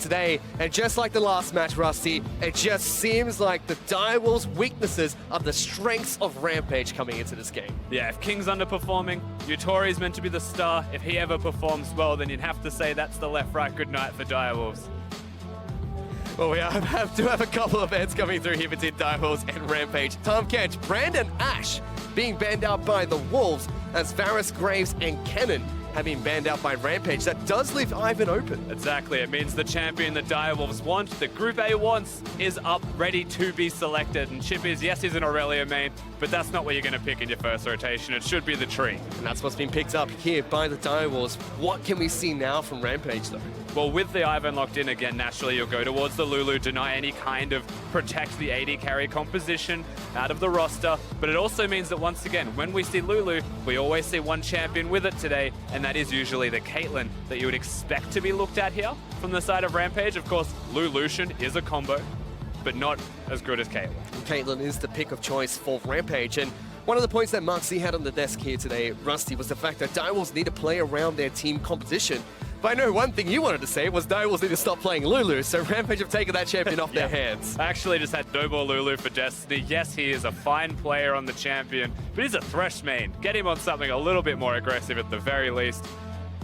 today. And just like the last match, Rusty, it just seems like the Direwolves' weaknesses are the strengths of Rampage coming into this game. Yeah, if King's underperforming, Yutori's meant to be the star. If he ever performs well, then you'd have to say that's the left-right good night for Direwolves. Well, we do have a couple of events coming through here between Direwolves and Rampage. Tom Kench, Brandon Ash being banned out by the Wolves as Varus, Graves, and Kennen have been banned out by Rampage. That does leave Ivan open. Exactly. It means the champion the Direwolves want, the Group A wants, is up, ready to be selected. And Chippies, yes, he's an Aurelia main, but that's not what you're going to pick in your first rotation. It should be the tree. And that's what's been picked up here by the Direwolves. What can we see now from Rampage, though? Well, with the Ivan locked in again, naturally you'll go towards the Lulu, deny any kind of protect the AD carry composition out of the roster. But it also means that once again, when we see Lulu, we always see one champion with it today, and that is usually the Caitlyn that you would expect to be looked at here from the side of Rampage. Of course, Lucian is a combo, but not as good as Caitlyn. Caitlyn is the pick of choice for Rampage, and one of the points that Mark C had on the desk here today, Rusty, was the fact that Direwolves need to play around their team composition. But I know one thing you wanted to say was Direwolves need to stop playing Lulu, so Rampage have taken that champion off their hands. I actually just had no more Lulu for Destiny. Yes, he is a fine player on the champion, but he's a Thresh main. Get him on something a little bit more aggressive at the very least.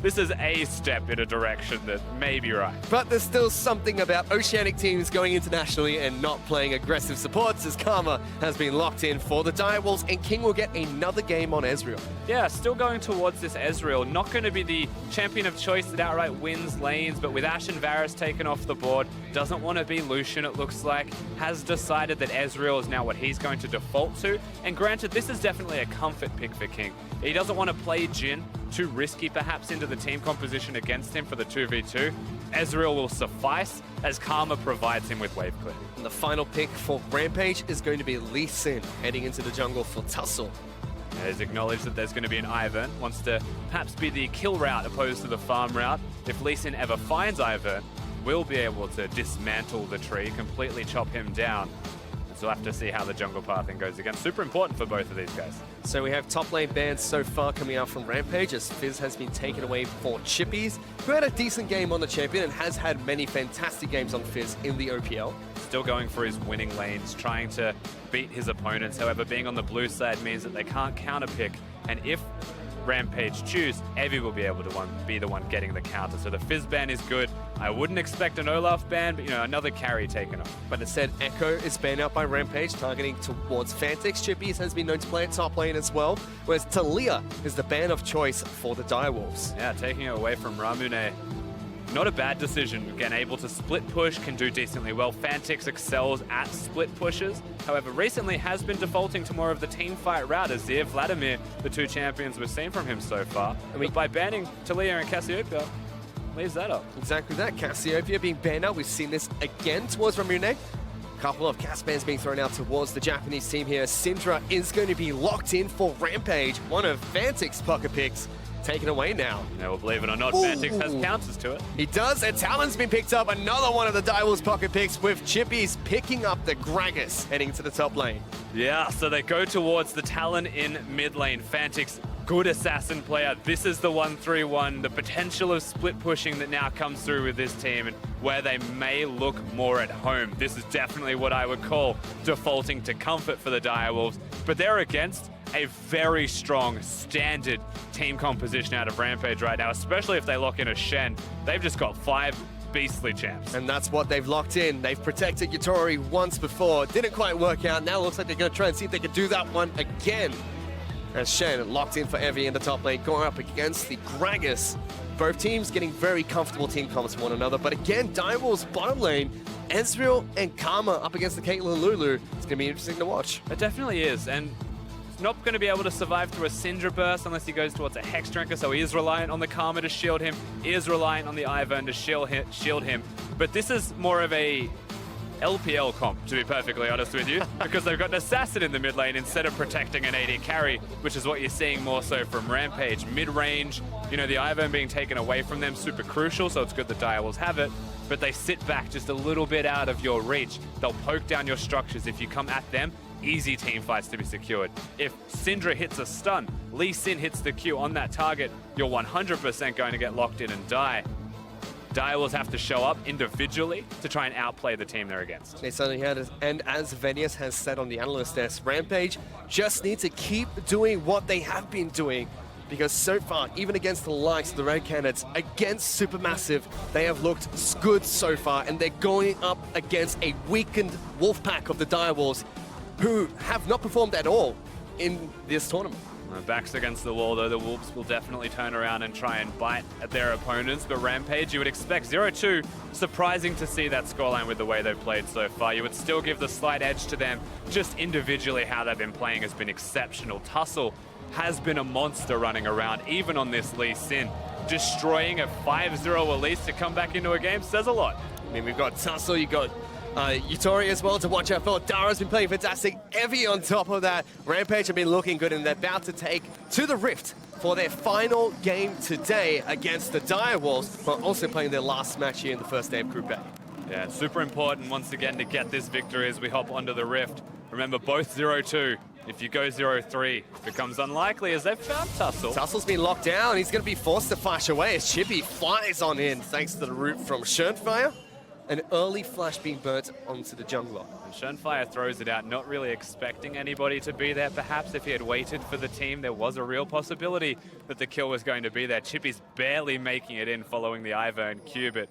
This is a step in a direction that may be right. But there's still something about Oceanic teams going internationally and not playing aggressive supports, as Karma has been locked in for the Direwolves, and King will get another game on Ezreal. Yeah, still going towards this Ezreal. Not going to be the champion of choice that outright wins lanes, but with Ashe and Varus taken off the board, doesn't want to be Lucian, it looks like, has decided that Ezreal is now what he's going to default to. And granted, this is definitely a comfort pick for King. He doesn't want to play Jhin, too risky perhaps into the team composition against him for the 2v2. Ezreal will suffice as Karma provides him with wave clear. And the final pick for Rampage is going to be Lee Sin, heading into the jungle for Tussle. It is acknowledged that there's going to be an Ivern, wants to perhaps be the kill route opposed to the farm route. If Lee Sin ever finds Ivern, we'll be able to dismantle the tree, completely chop him down. So we'll have to see how the jungle pathing goes again. Super important for both of these guys. So we have top lane bans so far coming out from Rampage, as Fizz has been taken away for Chippies, who had a decent game on the champion and has had many fantastic games on Fizz in the OPL. Still going for his winning lanes, trying to beat his opponents. However, being on the blue side means that they can't counterpick. And if Rampage choose, Evie will be able to be the one getting the counter. So the Fizz ban is good. I wouldn't expect an Olaf ban, but another carry taken off. But instead, Echo is banned out by Rampage, targeting towards Fantix. Chippies has been known to play at top lane as well, whereas Talia is the ban of choice for the Direwolves. Yeah, taking it away from Ramune. Not a bad decision. Again, able to split push, can do decently well. Fantix excels at split pushes. However, recently has been defaulting to more of the team fight route, as Zia, Vladimir, the two champions we've seen from him so far. But by banning Talia and Cassiopeia, leaves that up. Exactly that. Cassiopeia being banned out. We've seen this again towards Ramune. A couple of cast bans being thrown out towards the Japanese team here. Syndra is going to be locked in for Rampage. One of Fantix's pocket picks taken away now. Yeah, well, believe it or not, Fantix has counters to it. He does, and Talon's been picked up. Another one of the Direwolves pocket picks, with Chippies picking up the Gragas heading to the top lane. Yeah, so they go towards the Talon in mid lane. Fantix, good assassin player. This is the 1-3-1, the potential of split pushing that now comes through with this team, and where they may look more at home. This is definitely what I would call defaulting to comfort for the Direwolves, but they're against a very strong standard team composition out of Rampage right now, especially if they lock in a Shen. They've just got 5 beastly champs. And that's what they've locked in. They've protected Yutori once before. Didn't quite work out. Now it looks like they're going to try and see if they can do that one again. As Shen locked in for Evie in the top lane, going up against the Gragas. Both teams getting very comfortable team comps with one another. But again, Direwolves bottom lane, Ezreal and Karma up against the Caitlyn Lulu. It's going to be interesting to watch. It definitely is. And not going to be able to survive through a Syndra burst unless he goes towards a Hex Drinker, so he is reliant on the Karma to shield him, he is reliant on the Ivern to shield him. But this is more of a LPL comp, to be perfectly honest with you, because they've got an assassin in the mid lane instead of protecting an AD carry, which is what you're seeing more so from Rampage. Mid-range, the Ivern being taken away from them, super crucial, so it's good the Direwolves have it, but they sit back just a little bit out of your reach. They'll poke down your structures if you come at them. Easy team fights to be secured. If Syndra hits a stun, Lee Sin hits the Q on that target, you're 100% going to get locked in and die. Direwolves have to show up individually to try and outplay the team they're against. They certainly had it. And as Venius has said on the analyst desk, Rampage just need to keep doing what they have been doing. Because so far, even against the likes of the Red Canids, against Supermassive, they have looked good so far. And they're going up against a weakened Wolfpack of the Direwolves, who have not performed at all in this tournament. Backs against the wall, though. The Wolves will definitely turn around and try and bite at their opponents. But Rampage, you would expect 0-2. Surprising to see that scoreline with the way they've played so far. You would still give the slight edge to them. Just individually, how they've been playing has been exceptional. Tussle has been a monster running around, even on this Lee Sin. Destroying a 5-0 Elise to come back into a game says a lot. I mean, we've got Tussle, you've got Yutori as well to watch out for. Dara's been playing fantastic. Evie on top of that. Rampage have been looking good, and they're about to take to the Rift for their final game today against the Direwolves, but also playing their last match here in the first day of Group A. Yeah, it's super important once again to get this victory as we hop onto the Rift. Remember, both 0-2. If you go 0-3, becomes unlikely as they've found Tussle. Tussle's been locked down. He's going to be forced to flash away as Chippy flies on in thanks to the root from Schönfire. An early flash being burnt onto the jungler. And Schönfire throws it out, not really expecting anybody to be there. Perhaps if he had waited for the team, there was a real possibility that the kill was going to be there. Chippy's barely making it in following the Ivern Q, but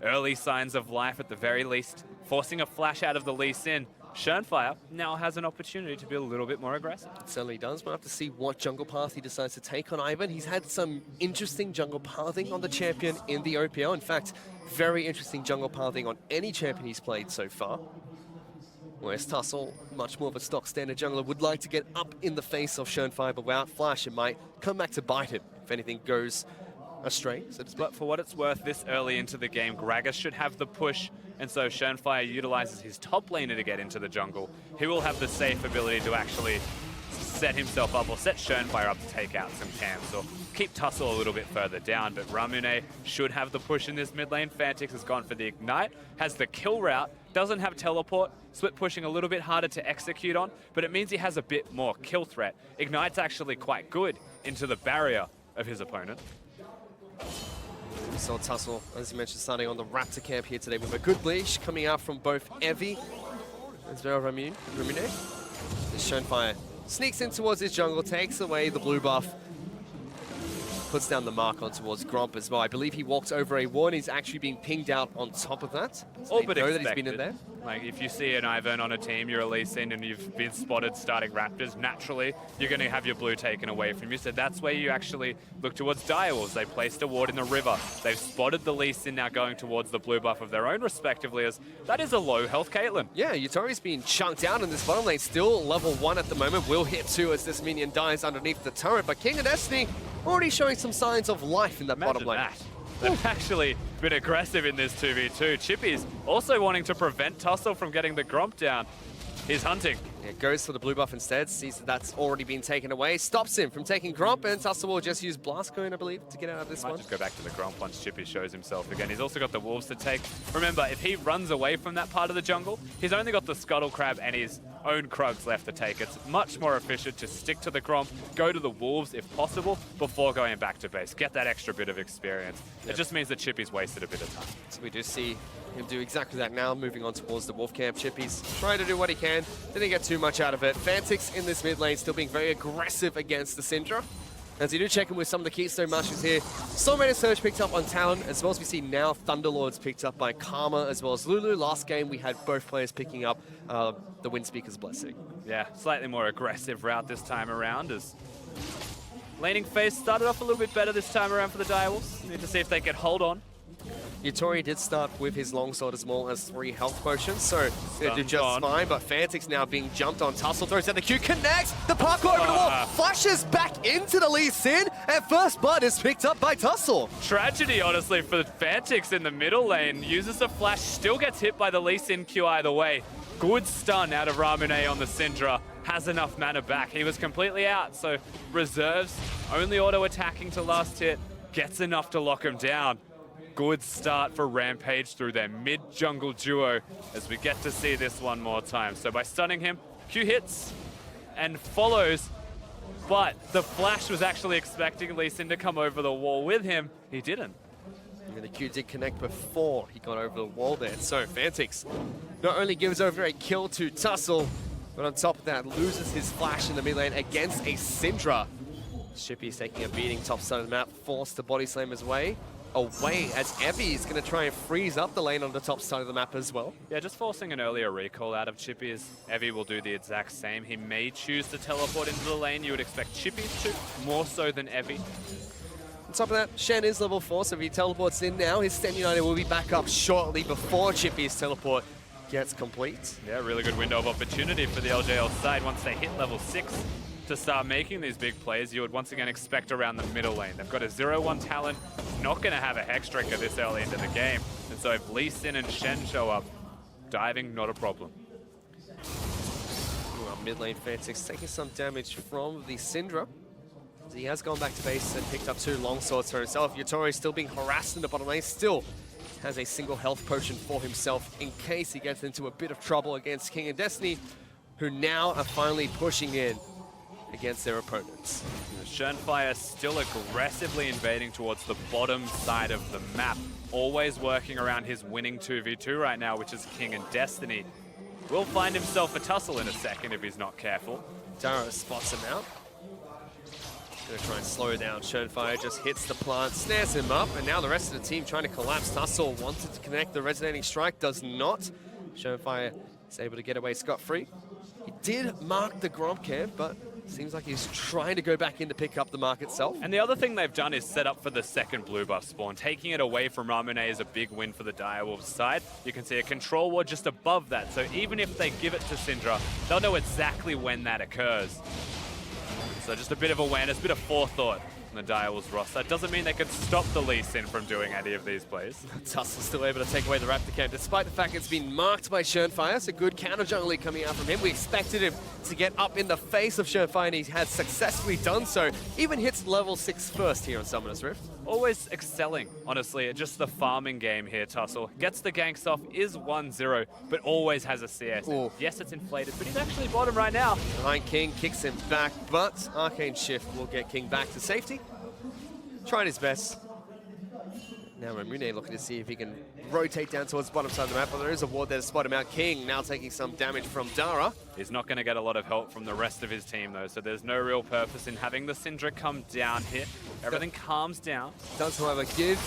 early signs of life at the very least, forcing a flash out of the Lee Sin. Schönfire now has an opportunity to be a little bit more aggressive. It certainly does. We'll have to see what jungle path he decides to take on Ivern. He's had some interesting jungle pathing on the champion in the OPL. In fact, very interesting jungle pathing on any champion he's played so far. Whereas Tussle, much more of a stock standard jungler, would like to get up in the face of Schönfire, but without flash, it might come back to bite him if anything goes astray, so to speak. But for what it's worth, this early into the game, Gragas should have the push, and so Schönfire utilizes his top laner to get into the jungle. He will have the safe ability to actually set himself up, or set Schönfire up to take out some camps, or keep Tussle a little bit further down. But Ramune should have the push in this mid lane. Fantix has gone for the Ignite, has the kill route, doesn't have teleport, split pushing a little bit harder to execute on, but it means he has a bit more kill threat. Ignite's actually quite good into the barrier of his opponent. We saw Tussle, as you mentioned, starting on the Raptor camp here today with a good leash coming out from both Evie as well as Ramune. This Schönfire sneaks in towards his jungle, takes away the blue buff, puts down the mark on towards Gromp as well. I believe he walked over a wall and he's actually being pinged out on top of that. So All but know expected. that he's been in there. Like, if you see an Ivern on a team, you're a Lee Sin, and you've been spotted starting Raptors, naturally, you're going to have your blue taken away from you. So that's where you actually look towards Direwolves. They placed a ward in the river. They've spotted the Lee Sin now going towards the blue buff of their own, respectively, as that is a low health Caitlyn. Yeah, Yutori's been chunked out in this bottom lane, still level 1 at the moment. Will hit 2 as this minion dies underneath the turret, but King of Destiny already showing some signs of life in that Imagine bottom lane. that. They've actually been aggressive in this 2v2. Chippy's also wanting to prevent Tussle from getting the Gromp down. He's hunting. Yeah, goes for the blue buff instead, sees that that's already been taken away, stops him from taking Gromp, and Tussle will just use Blast Cone, I believe, to get out of this Might one. just go back to the Gromp once Chippy shows himself again. He's also got the Wolves to take. Remember, if he runs away from that part of the jungle, he's only got the Scuttle Crab and his own Krugs left to take. It's much more efficient to stick to the Gromp, go to the Wolves if possible, before going back to base. Get that extra bit of experience. Yep. It just means that Chippy's wasted a bit of time. So we do see him do exactly that now, moving on towards the Wolf camp. Chippy's trying to do what he can, didn't get too much out of it. Fantix in this mid lane still being very aggressive against the Syndra. As you do check in with some of the Keystone Mushrooms here, Soulmate and Surge picked up on Talon, as well as we see now Thunderlords picked up by Karma, as well as Lulu. Last game we had both players picking up the Windspeaker's Blessing. Yeah, slightly more aggressive route this time around, as laning phase started off a little bit better this time around for the Direwolves. Need to see if they can hold on. Yutori did start with his longsword as well as 3 health potions, so they do just fine, but Fantix now being jumped on. Tussle throws out the Q, connects, the parkour over the wall, flashes back into the Lee Sin, and first blood is picked up by Tussle. Tragedy, honestly, for Fantix in the middle lane. Uses a flash, still gets hit by the Lee Sin Q either way. Good stun out of Ramune on the Syndra. Has enough mana back. He was completely out, so reserves, only auto-attacking to last hit, gets enough to lock him down. Good start for Rampage through their mid-jungle duo as we get to see this one more time. So by stunning him, Q hits and follows, but the flash was actually expecting Lee Sin to come over the wall with him. He didn't. And the Q did connect before he got over the wall there. So Fantix not only gives over a kill to Tussle, but on top of that, loses his flash in the mid lane against a Syndra. Chippy's taking a beating top side of the map, forced to body slam his way away as Evie is going to try and freeze up the lane on the top side of the map as well. Yeah, just forcing an earlier recall out of Chippy is Evie will do the exact same. He may choose to teleport into the lane. You would expect Chippy to, more so than Evie. On top of that, Shen is level 4, so if he teleports in now, his Sten United will be back up shortly before Chippy's teleport gets complete. Yeah, really good window of opportunity for the LJL side once they hit level 6. To start making these big plays, you would once again expect around the middle lane. They've got a 0-1 Talon, not going to have a Hex Drinker this early into the game. And so if Lee Sin and Shen show up, diving, not a problem. Well, mid lane Fantix taking some damage from the Syndra. He has gone back to base and picked up 2 longswords for himself. Yatori still being harassed in the bottom lane, still has a single health potion for himself in case he gets into a bit of trouble against King and Destiny, who now are finally pushing in against their opponents. Shenfire still aggressively invading towards the bottom side of the map, always working around his winning 2v2 right now, which is King and Destiny. Will find himself a tussle in a second if he's not careful. Dara spots him out. Gonna try and slow down. Shenfire just hits the plant, snares him up, and now the rest of the team trying to collapse. Tussle wanted to connect the resonating strike, does not. Shenfire is able to get away scot-free. He did mark the Gromp camp, but seems like he's trying to go back in to pick up the mark itself. And the other thing they've done is set up for the second blue buff spawn. Taking it away from Ramune is a big win for the Direwolves side. You can see a control ward just above that, so even if they give it to Syndra, they'll know exactly when that occurs. So just a bit of awareness, a bit of forethought on the Direwolves roster. That doesn't mean they could stop the Lee Sin from doing any of these plays. Tussle's still able to take away the Raptor camp, despite the fact it's been marked by Shenfire. So good counter jungle lead coming out from him. We expected him to get up in the face of Shenfire, and he has successfully done so. Even hits level 6 first here on Summoner's Rift. Always excelling, honestly, at just the farming game here, Tussle. Gets the ganks off, is 1-0, but always has a CS. Yes, it's inflated, but he's actually bottom right now. Behind King, kicks him back, but Arcane Shift will get King back to safety. Trying his best. Now Ramune looking to see if he can rotate down towards the bottom side of the map, but there is a ward there to spot him out. King now taking some damage from Dara. He's not going to get a lot of help from the rest of his team, though, so there's no real purpose in having the Syndra come down here. Everything calms down. Does, however, give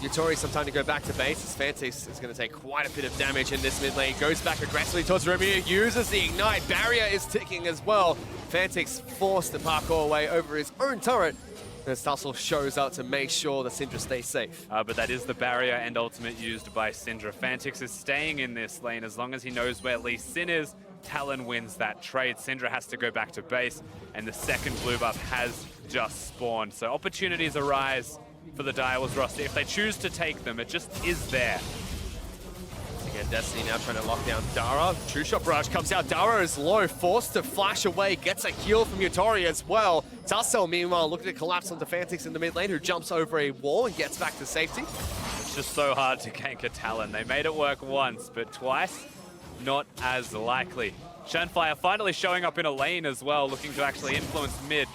Yatori some time to go back to base, as Fantix is going to take quite a bit of damage in this mid lane. Goes back aggressively towards Ramune, uses the Ignite. Barrier is ticking as well. Fantix forced to parkour away over his own turret, as Tussle shows up to make sure the Syndra stays safe. But that is the barrier and ultimate used by Syndra. Fantix is staying in this lane as long as he knows where Lee Sin is. Talon wins that trade. Syndra has to go back to base, and the second blue buff has just spawned. So opportunities arise for the Direwolves roster. If they choose to take them, it just is there. Again, Destiny now trying to lock down Dara. True Shot Barrage comes out. Dara is low, forced to flash away. Gets a heal from Yatori as well. Tussle, meanwhile, looking to collapse onto Fantix in the mid lane, who jumps over a wall and gets back to safety. It's just so hard to gank a Talon. They made it work once, but twice, not as likely. Shenfire finally showing up in a lane as well, looking to actually influence mid.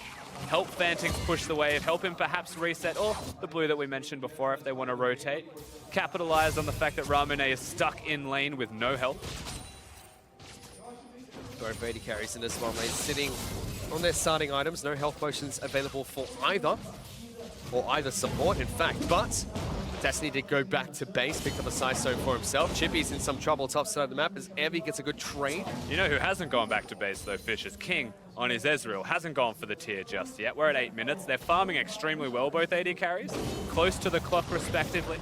Help Fantix push the wave, help him perhaps reset, or the blue that we mentioned before if they want to rotate. Capitalize on the fact that Ramune is stuck in lane with no help. Both AD carries in this one lane, sitting on their starting items. No health potions available for either, or either support, in fact. But Destiny did go back to base, picked up a side stone for himself. Chippy's in some trouble top side of the map as Evie gets a good trade. You know who hasn't gone back to base though, Fish, is King on his Ezreal. Hasn't gone for the tier just yet. We're at 8 minutes. They're farming extremely well, both AD carries, close to the clock respectively.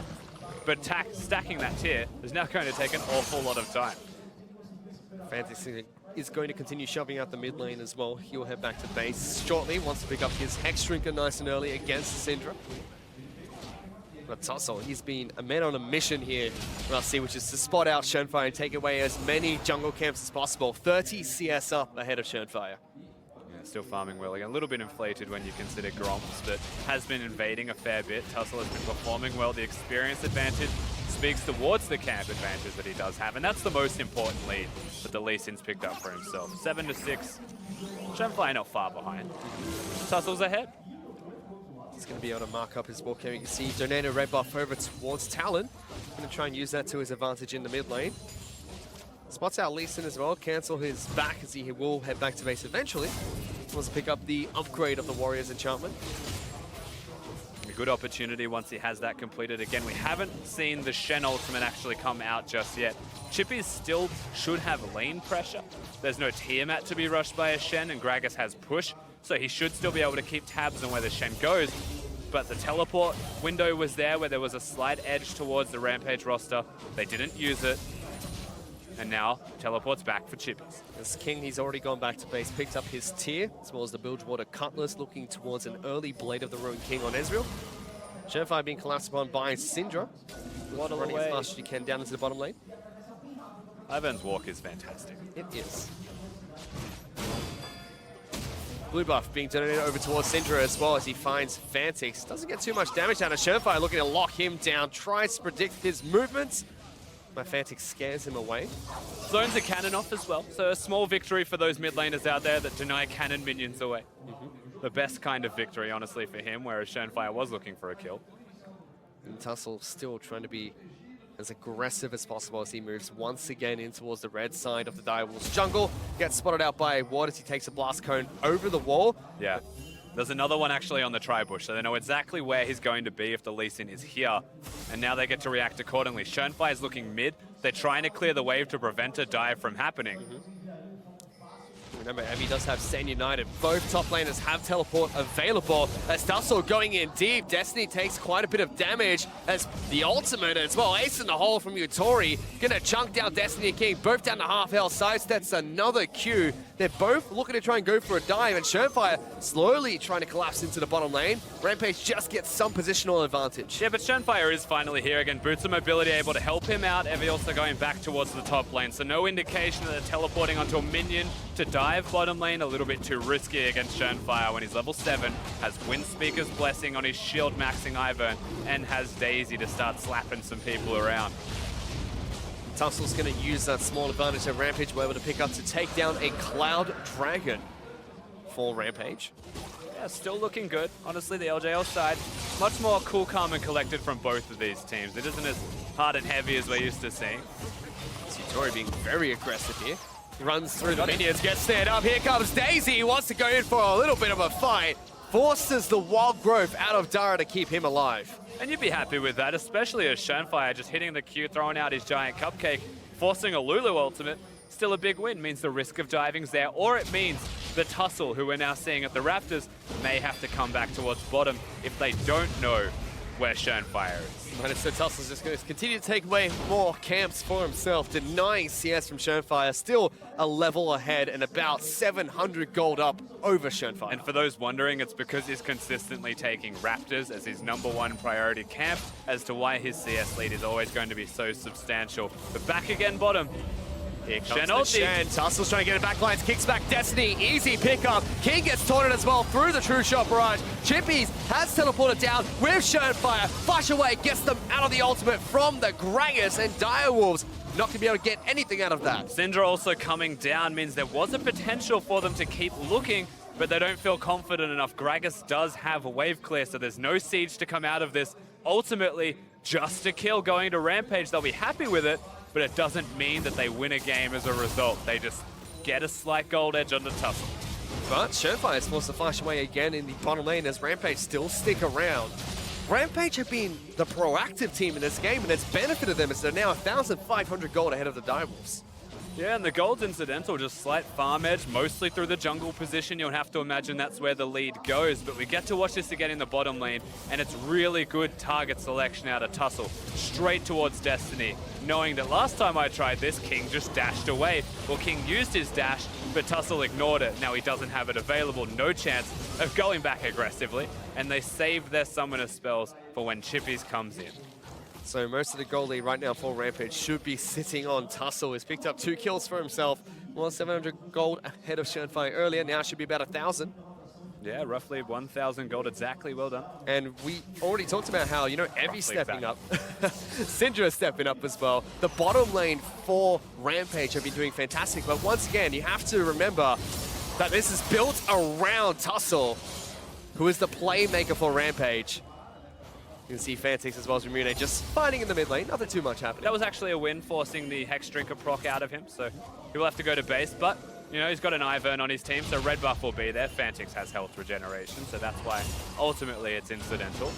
But stacking that tier is now going to take an awful lot of time. Fantix is going to continue shoving out the mid lane as well. He'll head back to base shortly, wants to pick up his Hex Drinker nice and early against Syndra. But Tussle, he's been a man on a mission here, which is to spot out Shenfire and take away as many jungle camps as possible. 30 CS up ahead of Shenfire. Yeah, still farming well again. A little bit inflated when you consider Gromps, but has been invading a fair bit. Tussle has been performing well. The experience advantage speaks towards the camp advantage that he does have, and that's the most important lead that the Lee Sin's picked up for himself. 7-6. Shenfire not far behind. Tussle's ahead. He's going to be able to mark up his walk here. You can see Donato red buff over towards Talon. Going to try and use that to his advantage in the mid lane. Spots out Lee Sin as well, cancel his back as he will head back to base eventually. Wants to pick up the upgrade of the Warrior's enchantment. A good opportunity once he has that completed. Again, we haven't seen the Shen ultimate actually come out just yet. Chippy still should have lane pressure. There's no Tiamat to be rushed by a Shen, and Gragas has push, so he should still be able to keep tabs on where the Shen goes. But the teleport window was there where there was a slight edge towards the Rampage roster. They didn't use it. And now teleports back for Chippies. As King, he's already gone back to base, picked up his tier, as well as the Bilgewater Cutlass, looking towards an early Blade of the Ruined King on Ezreal. Shenfire being collapsed upon by Syndra. Running as fast as you can down into the bottom lane. Ivan's walk is fantastic. It is. Blue buff being donated over towards Syndra as well as he finds Fantix. Doesn't get too much damage out of Shenfire, looking to lock him down, tries to predict his movements. My Fantix scares him away. Zones a cannon off as well, so a small victory for those mid laners out there that deny cannon minions away. The best kind of victory, honestly, for him, whereas Shenfire was looking for a kill. And Tussle still trying to be as aggressive as possible as he moves once again in towards the red side of the Direwolves jungle. Gets spotted out by Ward as he takes a blast cone over the wall. Yeah. There's another one actually on the tri-bush, so they know exactly where he's going to be if the Lee Sin is here. And now they get to react accordingly. Shenfire is looking mid. They're trying to clear the wave to prevent a dive from happening. Remember, Evie does have Stand United. Both top laners have teleport available. As Tussle going in deep, Destiny takes quite a bit of damage as the ultimate as well. Ace in the hole from Yutori. Gonna chunk down Destiny King, both down to half health. Sidesteps another Q. They're both looking to try and go for a dive, and Shenfire slowly trying to collapse into the bottom lane. Rampage just gets some positional advantage. Yeah, but Shenfire is finally here again. Boots of mobility able to help him out. Evie also going back towards the top lane, so no indication that they're teleporting onto a minion to dive bottom lane. A little bit too risky against Shenfire when he's level 7, has Windspeaker's Blessing on his shield maxing Ivern, and has Daisy to start slapping some people around. Tussle's going to use that small advantage that Rampage were able to pick up to take down a Cloud Dragon for Rampage. Yeah, still looking good. Honestly, the LJL side, much more cool, calm, and collected from both of these teams. It isn't as hard and heavy as we're used to seeing. Yutori being very aggressive here. Runs through the minions, gets stand up. Here comes Daisy. He wants to go in for a little bit of a fight. Forces the wild growth out of Dara to keep him alive. And you'd be happy with that, especially as Shenfire just hitting the Q, throwing out his giant cupcake, forcing a Lulu ultimate. Still a big win, means the risk of diving's there, or it means the Tussle, who we're now seeing at the Raptors, may have to come back towards bottom if they don't know where Shenfire is. And so Tussle's just going to continue to take away more camps for himself, denying CS from Shenfire. Still a level ahead and about 700 gold up over Shenfire. And for those wondering, it's because he's consistently taking Raptors as his #1 priority camp as to why his CS lead is always going to be so substantial. But back again bottom. Here comes Shen. Tussle's trying to get it back lines, kicks back Destiny, easy pickup. King gets taunted as well through the True Shot barrage. Chippies has teleported down with Shenfire. Flash away, gets them out of the ultimate from the Gragas, and Direwolves not going to be able to get anything out of that. Syndra also coming down means there was a potential for them to keep looking, but they don't feel confident enough. Gragas does have a wave clear, so there's no siege to come out of this. Ultimately, just a kill going to Rampage. They'll be happy with it, but it doesn't mean that they win a game as a result. They just get a slight gold edge on the Tussle. But Shenfire is forced to flash away again in the bottom lane as Rampage still stick around. Rampage have been the proactive team in this game, and it's benefited them as they're now 1,500 gold ahead of the Direwolves. Yeah, and the gold's incidental, just slight farm edge, mostly through the jungle position. You'll have to imagine that's where the lead goes, but we get to watch this again in the bottom lane, and it's really good target selection out of Tussle, straight towards Destiny, knowing that last time I tried this, King just dashed away. Well, King used his dash, but Tussle ignored it. Now he doesn't have it available, no chance of going back aggressively, and they saved their summoner spells for when Chippies comes in. So most of the gold lead right now for Rampage should be sitting on Tussle. He's picked up 2 kills for himself. Well, 700 gold ahead of Shenfire earlier. Now should be about 1,000. Yeah, roughly 1,000 gold exactly. Well done. And we already talked about how, you know, Evie stepping up. Syndra stepping up as well. The bottom lane for Rampage have been doing fantastic. But once again, you have to remember that this is built around Tussle. who is the playmaker for Rampage. You can see Fantix as well as Remune just fighting in the mid lane. Nothing too much happening. That was actually a win, forcing the Hex Drinker proc out of him, so he will have to go to base. But, you know, he's got an Ivern on his team, so red buff will be there. Fantix has health regeneration, so that's why ultimately it's incidental.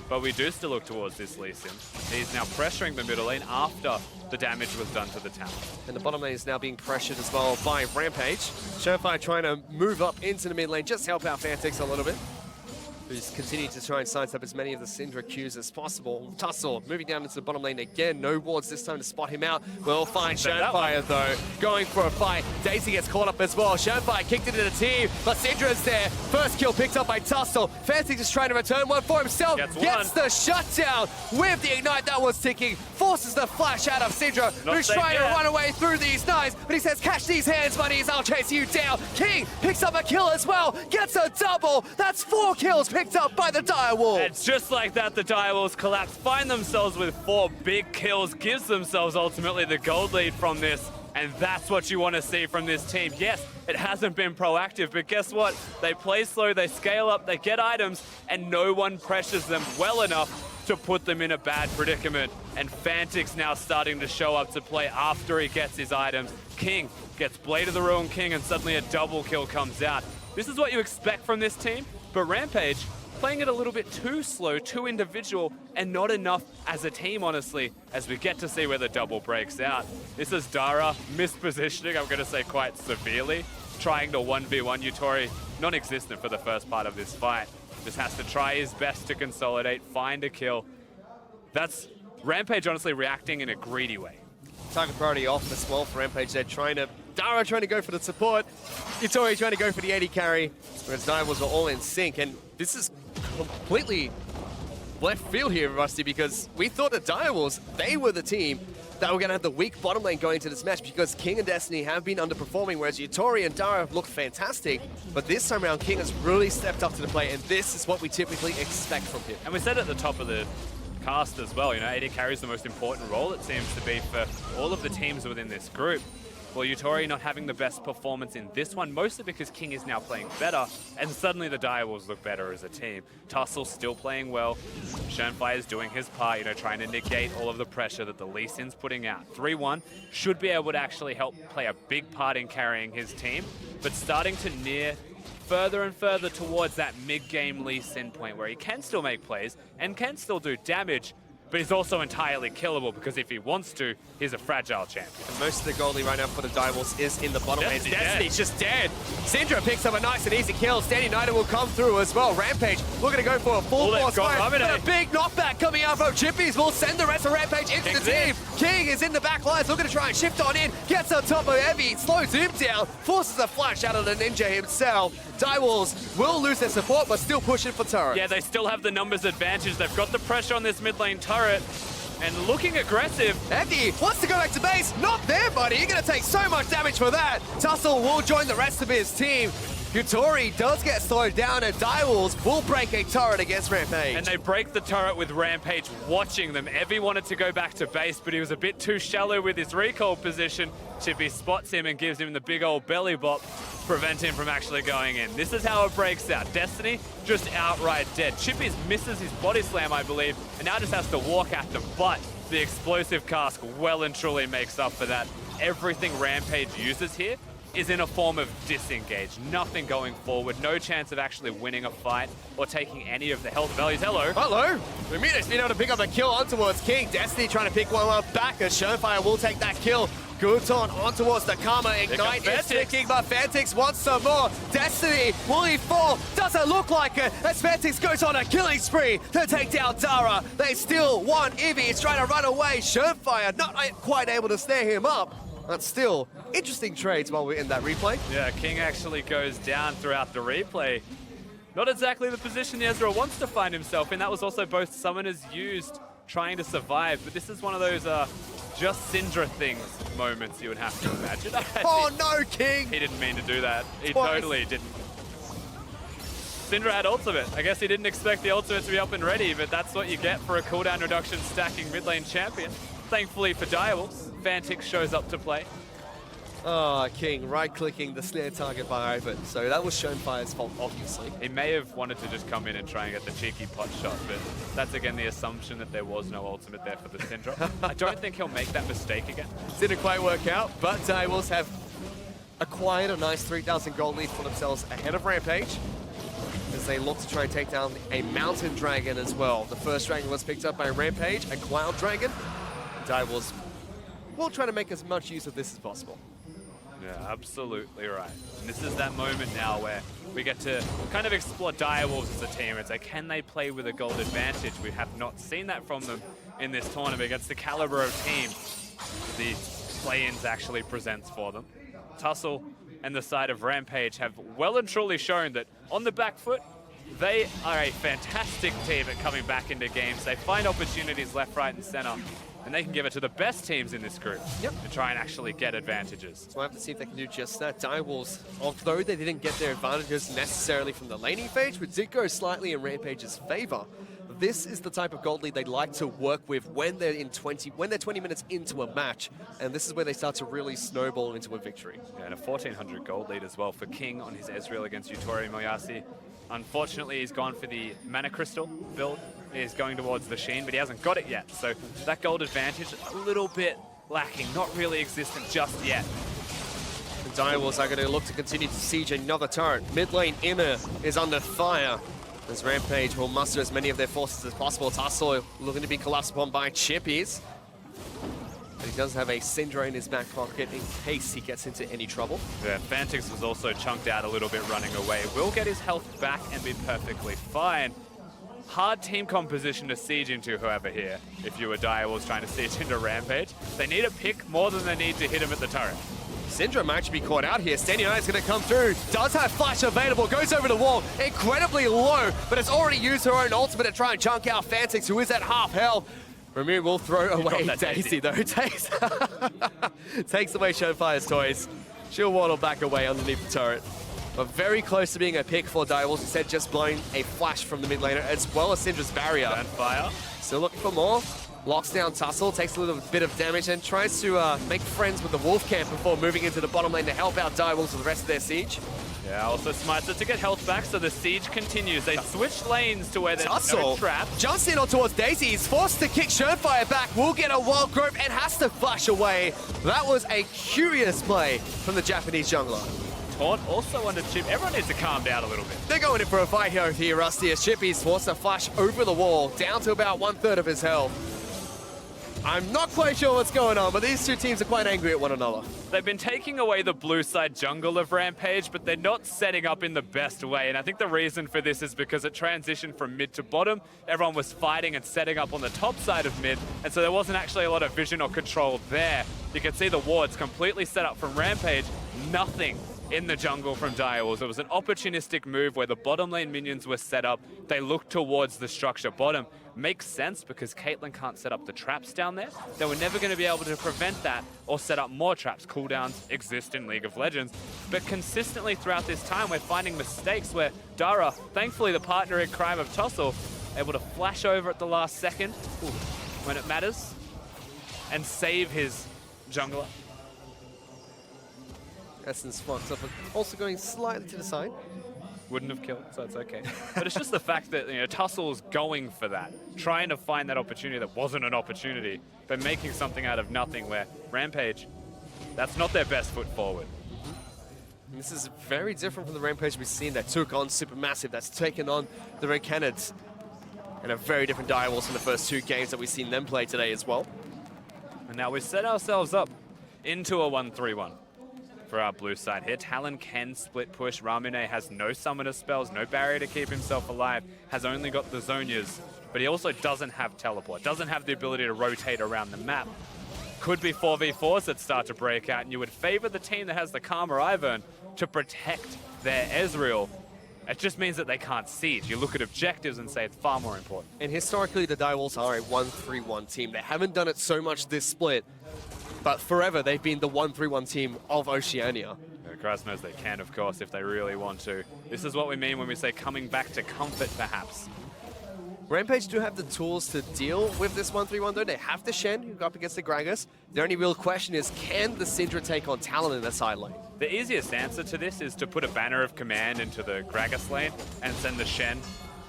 But we do still look towards this Lee Sin. He's now pressuring the middle lane after the damage was done to the tower. And the bottom lane is now being pressured as well by Rampage. Surefire trying to move up into the mid lane, just help out Fantix a little bit. Who's continuing to try and sidestep as many of the Syndra Qs as possible. Tussle moving down into the bottom lane again. No wards this time to spot him out. We'll find Surefire though, going for a fight. Daisy gets caught up as well. Surefire kicked it in the team, but Syndra's there. First kill picked up by Tussle. Fantix is trying to return one for himself. Gets the shutdown with the ignite that was ticking. Forces the flash out of Syndra, who's trying to run away through these knives. But he says, catch these hands, buddies. I'll chase you down. King picks up a kill as well. Gets a double. That's 4 kills picked up by the Direwolves. And just like that, the Direwolves collapse, find themselves with 4 big kills, gives themselves ultimately the gold lead from this. And that's what you want to see from this team. Yes, it hasn't been proactive, but guess what? They play slow, they scale up, they get items, and no one pressures them well enough to put them in a bad predicament. And Fantix now starting to show up to play after he gets his items. King gets Blade of the Ruined King, and suddenly a double kill comes out. This is what you expect from this team, but Rampage playing it a little bit too slow, too individual, and not enough as a team, honestly, as we get to see where the double breaks out. This is Dara mispositioning, I'm going to say quite severely, trying to 1v1 Yutori, non-existent for the first part of this fight. Just has to try his best to consolidate, find a kill. That's Rampage honestly reacting in a greedy way. Target priority off as well for Rampage. They're Dara trying to go for the support, Yutori trying to go for the AD carry, whereas Direwolves are all in sync. And this is completely left field here, Rusty, because we thought that Direwolves, they were the team that were going to have the weak bottom lane going into this match, because King and Destiny have been underperforming, whereas Yutori and Dara look fantastic. But this time around, King has really stepped up to the plate, and this is what we typically expect from him. And we said at the top of the cast as well, you know, AD carries the most important role, it seems to be, for all of the teams within this group. Well, Yutori not having the best performance in this one, mostly because King is now playing better, and suddenly the Direwolves look better as a team. Tussle's still playing well. Shenfire is doing his part, you know, trying to negate all of the pressure that the Lee Sin's putting out. 3-1 should be able to actually help play a big part in carrying his team, but starting to near further and further towards that mid-game Lee Sin point where he can still make plays and can still do damage, but he's also entirely killable, because if he wants to, he's a fragile champion. And most of the goalie right now for the Direwolves is in the bottom lane. Destiny's just dead. Syndra picks up a nice and easy kill. Stand United will come through as well. Rampage looking to go for a full force fire, but a big knockback coming out from Chippies will send the rest of Rampage into the team. King is in the back lines, looking to try and shift on in, gets on top of Evie, slows him down, forces a flash out of the ninja himself. Direwolves will lose their support, but still pushing for turret. Yeah, they still have the numbers advantage. They've got the pressure on this mid lane turret, and looking aggressive. Evie wants to go back to base. Not there, buddy. You're going to take so much damage for that. Tussle will join the rest of his team. Yutori does get slowed down, and Direwolves will break a turret against Rampage. And they break the turret with Rampage watching them. Evie wanted to go back to base, but he was a bit too shallow with his recall position. Chippy spots him and gives him the big old belly bop, prevent him from actually going in. This is how it breaks out. Destiny just outright dead. Chippy misses his body slam, I believe, and now just has to walk at them. But the explosive cask well and truly makes up for that. Everything Rampage uses here is in a form of disengage. Nothing going forward, no chance of actually winning a fight or taking any of the health values. Hello. Hello. Ramirez being able to pick up a kill on towards King. Destiny trying to pick one up back as Shenfire will take that kill. Guton on towards the Karma. Ignite is ticking, but Fantix wants some more. Destiny, will he fall? Doesn't look like it, as Fantix goes on a killing spree to take down Dara. They still want Ivy. He's trying to run away. Shenfire not quite able to snare him up. But still, interesting trades while we're in that replay. Yeah, King actually goes down throughout the replay. Not exactly the position Ezra wants to find himself in. That was also both summoners used trying to survive, but this is one of those just Syndra things moments you would have to imagine. Oh no, King! He didn't mean to do that. He Twice. Totally didn't. Syndra had ultimate. I guess he didn't expect the ultimate to be up and ready, but that's what you get for a cooldown reduction stacking mid lane champion. Thankfully for Direwolves, Fantix shows up to play. Oh, King right-clicking the snare target by Ivan. So that was Schoenfire's fault, obviously. He may have wanted to just come in and try and get the cheeky pot shot, but that's again the assumption that there was no ultimate there for the Syndrome. I don't think he'll make that mistake again. Didn't quite work out, but Direwolves have acquired a nice 3,000 gold lead for themselves ahead of Rampage, as they look to try and take down a Mountain Dragon as well. The first dragon was picked up by Rampage, a Cloud Dragon. Direwolves will try to make as much use of this as possible. Yeah, absolutely right. And this is that moment now where we get to kind of explore Direwolves as a team. It's like, can they play with a gold advantage? We have not seen that from them in this tournament against the caliber of team the play-ins actually presents for them. Tussle and the side of Rampage have well and truly shown that on the back foot, they are a fantastic team at coming back into games. They find opportunities left, right, and center, and they can give it to the best teams in this group to try and actually get advantages. So I have to see if they can do just that. Direwolves, although they didn't get their advantages necessarily from the laning phase, which did go slightly in Rampage's favor, this is the type of gold lead they'd like to work with when they're 20 minutes into a match, and this is where they start to really snowball into a victory. Yeah, and a 1,400 gold lead as well for King on his Ezreal against Yutori Moyasi. Unfortunately, he's gone for the Mana Crystal build. He's going towards the Sheen, but he hasn't got it yet. So that gold advantage, a little bit lacking, not really existent just yet. The Direwolves are going to look to continue to siege another turret. Mid lane Inner is under fire, as Rampage will muster as many of their forces as possible. Tussle looking to be collapsed upon by Chippies. But he does have a Syndra in his back pocket in case he gets into any trouble. Yeah, Fantix was also chunked out a little bit running away. Will get his health back and be perfectly fine. Hard team composition to siege into, however, here. If you were Direwolves trying to siege into Rampage, they need a pick more than they need to hit him at the turret. Syndra might actually be caught out here. Standing Eye is going to come through. Does have flash available. Goes over the wall. Incredibly low, but it's already used her own ultimate to try and chunk out Fantix, who is at half health. Ramu will throw away Daisy, though. Takes away Schoenfire's toys. She'll waddle back away underneath the turret. But very close to being a pick for Direwolves. Instead, just blowing a flash from the mid laner, as well as Syndra's barrier. And fire. Still looking for more. Locks down Tussle, takes a little bit of damage, and tries to make friends with the Wolf Camp before moving into the bottom lane to help out Direwolves with the rest of their siege. Yeah, also smites it to get health back, so the siege continues. They switch lanes to where there's Tussle no trap. jumps in on towards Daisy. He's forced to kick Schoenfire back. Will get a wild growth and has to flash away. That was a curious play from the Japanese jungler. Taunt also under Chip. Everyone needs to calm down a little bit. They're going in for a fight here, Rusty, as Chippy's forced to flash over the wall, down to about 1/3 of his health. I'm not quite sure what's going on, but these two teams are quite angry at one another. They've been taking away the blue side jungle of Rampage, but they're not setting up in the best way. And I think the reason for this is because it transitioned from mid to bottom. Everyone was fighting and setting up on the top side of mid, and so there wasn't actually a lot of vision or control there. You can see the wards completely set up from Rampage. Nothing in the jungle from Direwolves. It was an opportunistic move where the bottom lane minions were set up. They looked towards the structure bottom. Makes sense because Caitlyn can't set up the traps down there. They were never going to be able to prevent that or set up more traps. Cooldowns exist in League of Legends. But consistently throughout this time, we're finding mistakes where Dara, thankfully the partner in crime of Tussle, able to flash over at the last second when it matters and save his jungler. Essence fucked up, but also going slightly to the side. Wouldn't have killed, so it's okay. But it's just the fact that, you know, Tussle's going for that, trying to find that opportunity that wasn't an opportunity, but making something out of nothing where Rampage, that's not their best foot forward. And this is very different from the Rampage we've seen that took on Supermassive, that's taken on the Red Canids, and a very different Direwolves from the first two games that we've seen them play today as well. And now we've set ourselves up into a 1-3-1. For our blue side here, Talon can split push. Ramune has no summoner spells, no barrier to keep himself alive, has only got the Zonias, but he also doesn't have teleport, doesn't have the ability to rotate around the map. Could be 4v4s that start to break out, and you would favor the team that has the Karma Ivern to protect their Ezreal. It just means that they can't siege. You look at objectives and say it's far more important. And historically, the Direwolves are a 1-3-1 team. They haven't done it so much this split, but forever they've been the 1-3-1 team of Oceania. Christ knows they can, of course, if they really want to. This is what we mean when we say coming back to comfort, perhaps. Rampage do have the tools to deal with this 1-3-1 though. They have the Shen who go up against the Gragas. The only real question is, can the Syndra take on Talon in the side lane? The easiest answer to this is to put a banner of command into the Gragas lane and send the Shen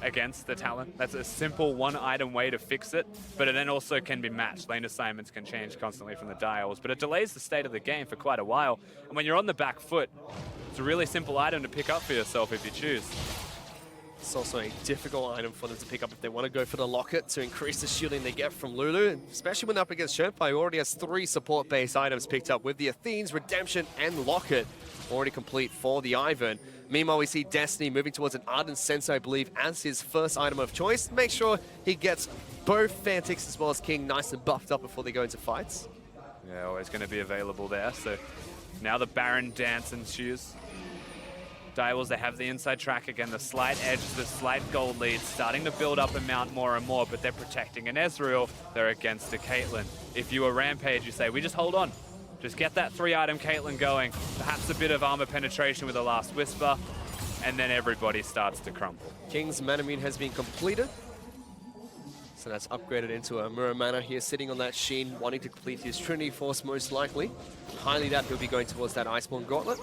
against the Talon. That's a simple one-item way to fix it, but it then also can be matched. Lane assignments can change constantly from the dials, but it delays the state of the game for quite a while. And when you're on the back foot, it's a really simple item to pick up for yourself if you choose. It's also a difficult item for them to pick up if they want to go for the Locket to increase the shielding they get from Lulu, and especially when up against Shenpai, who already has 3 support-based items picked up with the Athene's Redemption and Locket already complete for the Ivern. Meanwhile, we see Destiny moving towards an Ardent Sensor, I believe, as his first item of choice. Make sure he gets both Fantix as well as King nice and buffed up before they go into fights. Yeah, always going to be available there. So now the Baron dance ensues. Direwolves, they have the inside track again, the slight edge, the slight gold lead, starting to build up and mount more and more, but they're protecting an Ezreal, they're against a Caitlyn. If you were Rampage, you say, we just hold on. Just get that 3-item Caitlyn going, perhaps a bit of armor penetration with the last Whisper, and then everybody starts to crumble. King's Manamune has been completed. So that's upgraded into a Mirror Mana here, sitting on that Sheen, wanting to complete his Trinity Force most likely. Highly doubt he'll be going towards that Iceborne Gauntlet.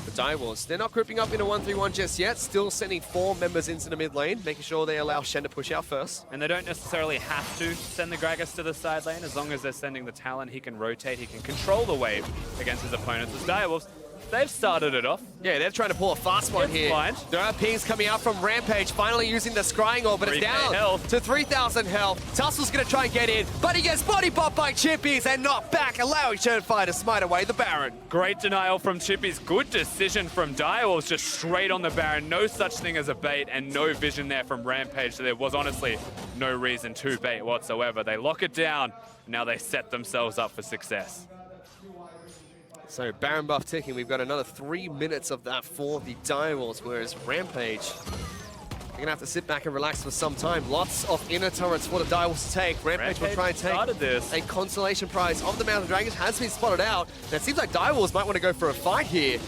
The Direwolves, they're not grouping up in a 1-3-1 just yet, still sending 4 members into the mid lane, making sure they allow Shen to push out first. And they don't necessarily have to send the Gragas to the side lane. As long as they're sending the Talon, he can rotate, he can control the wave against his opponents. As Direwolves, they've started it off. Yeah, they're trying to pull a fast one here. Blind. There are pings coming out from Rampage, finally using the Scrying Orb, but it's down health. to 3,000 health. Tussel's going to try and get in, but he gets body popped by Chippies and knocked back, allowing Shenpai to smite away the Baron. Great denial from Chippies. Good decision from Direwolves, just straight on the Baron. No such thing as a bait and no vision there from Rampage, so there was honestly no reason to bait whatsoever. They lock it down, now they set themselves up for success. So Baron buff ticking, we've got another 3 minutes of that for the Direwolves, whereas Rampage, they're gonna have to sit back and relax for some time. Lots of inner turrets for the Direwolves to take. Rampage will try and take a consolation prize of the Mountain Dragons, has been spotted out. And it seems like Direwolves might want to go for a fight here.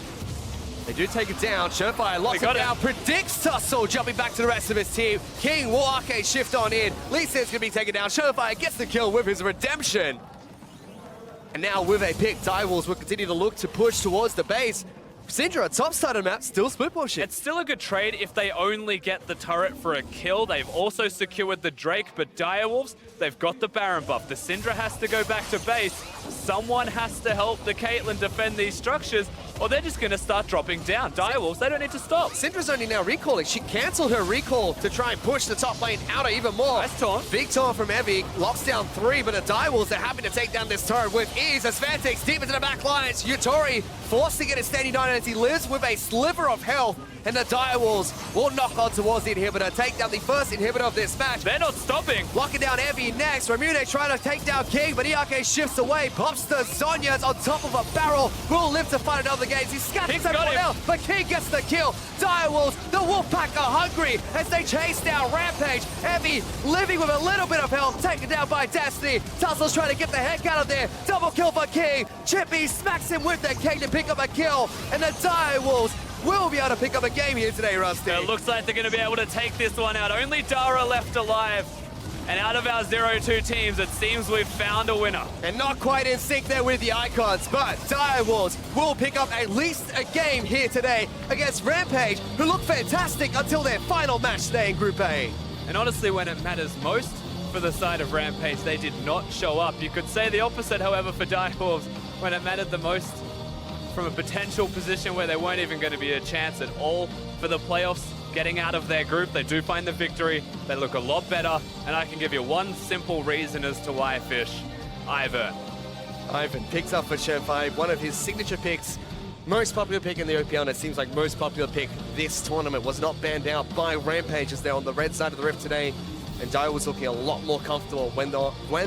They do take it down. Surefire locks it down, predicts Tussle, jumping back to the rest of his team. King will arcade shift on in. Lee Sin's gonna be taken down. Surefire gets the kill with his redemption. And now with a pick, Direwolves will continue to look to push towards the base. Syndra, top side of the map, still split pushing. It's still a good trade if they only get the turret for a kill. They've also secured the Drake, but Direwolves, they've got the Baron buff. The Syndra has to go back to base. Someone has to help the Caitlyn defend these structures, or they're just going to start dropping down. Direwolves, they don't need to stop. Syndra's only now recalling. She cancelled her recall to try and push the top lane outer even more. Nice taunt. Big taunt from Evie, locks down 3, but the Direwolves are happy to take down this turret with ease as Fantix deep into the back line. It's Yutori forced to get a standing down as he lives with a sliver of health, and the Direwolves will knock on towards the inhibitor, take down the first inhibitor of this match. They're not stopping. Locking down Evie next. Ramune trying to take down King, but Iake shifts away. Pops the Zhonya's on top of a barrel. Will live to fight another game. He scatters everyone else, but King gets the kill. Direwolves, the Wolfpack are hungry as they chase down Rampage. Evie living with a little bit of health, taken down by Destiny. Tussle's trying to get the heck out of there. Double kill for King. Chippy smacks him with the King to pick up a kill, and the Direwolves will be able to pick up a game here today, Rusty. It looks like they're going to be able to take this one out. Only Dara left alive. And out of our 0-2 teams, it seems we've found a winner. And not quite in sync there with the Icons, but Direwolves will pick up at least a game here today against Rampage, who look fantastic until their final match today in Group A. And honestly, when it matters most for the side of Rampage, they did not show up. You could say the opposite, however, for Direwolves, when it mattered the most from a potential position where there weren't even going to be a chance at all for the playoffs. Getting out of their group, they do find the victory. They look a lot better, and I can give you one simple reason as to why Fish. Ivern picks up for Shenpai, one of his signature picks. Most popular pick in the OPL, and it seems like most popular pick this tournament was not banned out by Rampage as they're on the red side of the Rift today. And Direwolves looking a lot more comfortable when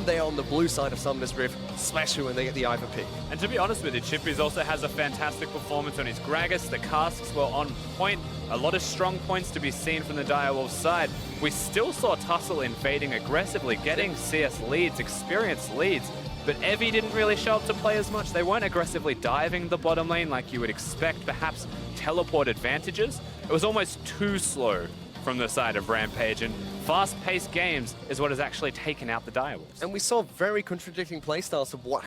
they're on the blue side of Summoner's Rift, especially when they get the Ivern pick. And to be honest with you, Chippies also has a fantastic performance on his Gragas. The casks were on point. A lot of strong points to be seen from the Direwolves side. We still saw Tussle invading aggressively, getting CS leads, experience leads. But Evie didn't really show up to play as much. They weren't aggressively diving the bottom lane like you would expect, perhaps teleport advantages. It was almost too slow from the side of Rampage, and fast-paced games is what has actually taken out the Direwolves. And we saw very contradicting playstyles of what